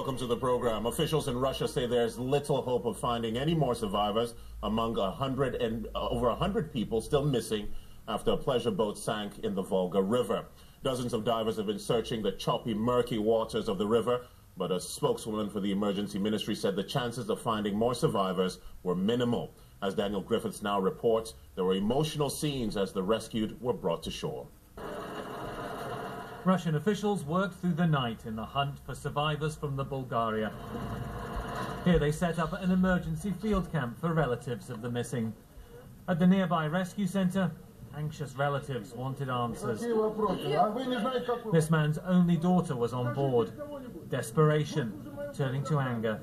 welcome to the program. Officials in Russia say there's little hope of finding any more survivors among over 100 people still missing after a pleasure boat sank in the Volga River. Dozens of divers have been searching the choppy, murky waters of the river, but a spokeswoman for the emergency ministry said the chances of finding more survivors were minimal. As Daniel Griffiths now reports, there were emotional scenes as the rescued were brought to shore. Russian officials worked through the night in the hunt for survivors from the Bulgaria. Here they set up an emergency field camp for relatives of the missing. At the nearby rescue centre, anxious relatives wanted answers. This man's only daughter was on board. Desperation turning to anger.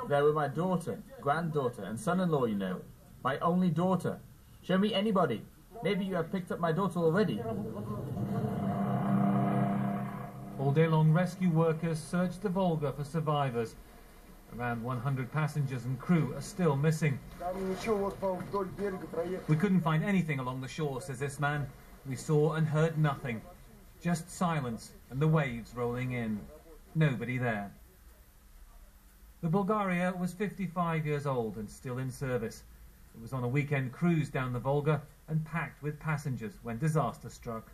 There were my daughter, granddaughter and son-in-law, you know. My only daughter. Show me anybody. Maybe you have picked up my daughter already. All day long, rescue workers searched the Volga for survivors. Around 100 passengers and crew are still missing. We couldn't find anything along the shore, says this man. We saw and heard nothing. Just silence and the waves rolling in. Nobody there. The Bulgaria was 55 years old and still in service. It was on a weekend cruise down the Volga and packed with passengers when disaster struck.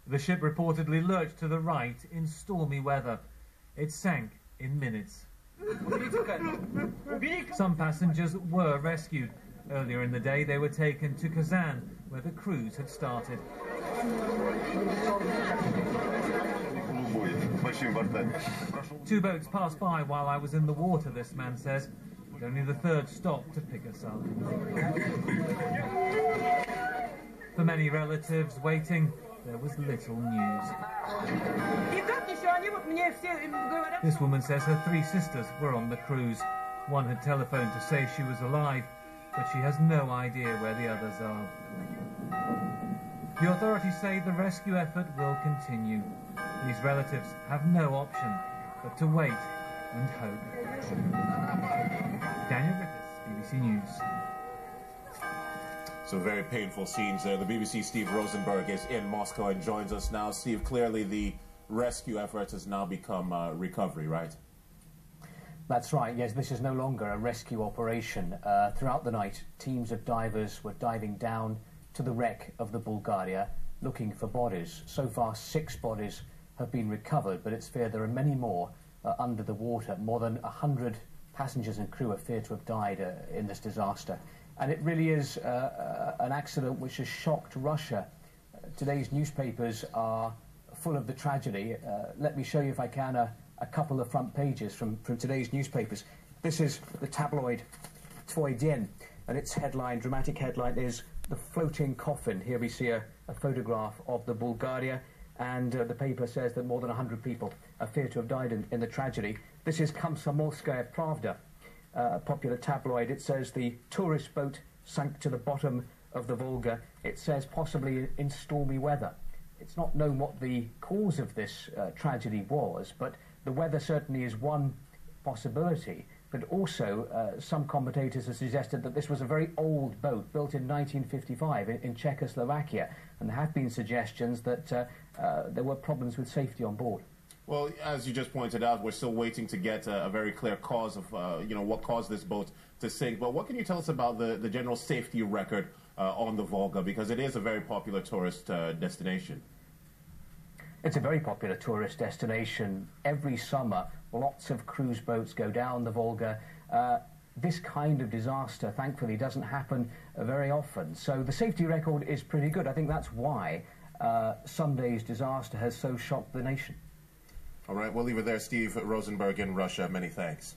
The ship reportedly lurched to the right in stormy weather. It sank in minutes. Some passengers were rescued. Earlier in the day, they were taken to Kazan, where the cruise had started. Two boats passed by while I was in the water, this man says. But only the third stopped to pick us up. For many relatives waiting, there was little news. This woman says her three sisters were on the cruise. One had telephoned to say she was alive, but she has no idea where the others are. The authorities say the rescue effort will continue. These relatives have no option but to wait and hope. Daniel Griffiths, BBC News. So very painful scenes there. The BBC Steve Rosenberg is in Moscow and joins us now. Steve, clearly the rescue effort has now become recovery, right? That's right, yes, this is no longer a rescue operation. Throughout the night, teams of divers were diving down to the wreck of the Bulgaria, looking for bodies. So far, 6 bodies have been recovered, but it's feared there are many more under the water. More than 100 passengers and crew are feared to have died in this disaster. And it really is an accident which has shocked Russia. Today's newspapers are full of the tragedy. Let me show you, if I can, a couple of front pages from today's newspapers. This is the tabloid Tvoi Den, and its headline, dramatic headline, is "The Floating Coffin." Here we see a photograph of the Bulgaria, and the paper says that more than 100 people are feared to have died in the tragedy. This is Komsomolskaya Pravda, a popular tabloid. It says the tourist boat sank to the bottom of the Volga. It says possibly in stormy weather. It's not known what the cause of this tragedy was, but the weather certainly is one possibility. But also, some commentators have suggested that this was a very old boat, built in 1955 in Czechoslovakia, and there have been suggestions that there were problems with safety on board. Well, as you just pointed out, we're still waiting to get a very clear cause of, what caused this boat to sink. But what can you tell us about the general safety record on the Volga? Because it is a very popular tourist destination. It's a very popular tourist destination. Every summer, lots of cruise boats go down the Volga. This kind of disaster, thankfully, doesn't happen very often. So the safety record is pretty good. I think that's why Sunday's disaster has so shocked the nation. All right, we'll leave it there. Steve Rosenberg in Russia, many thanks.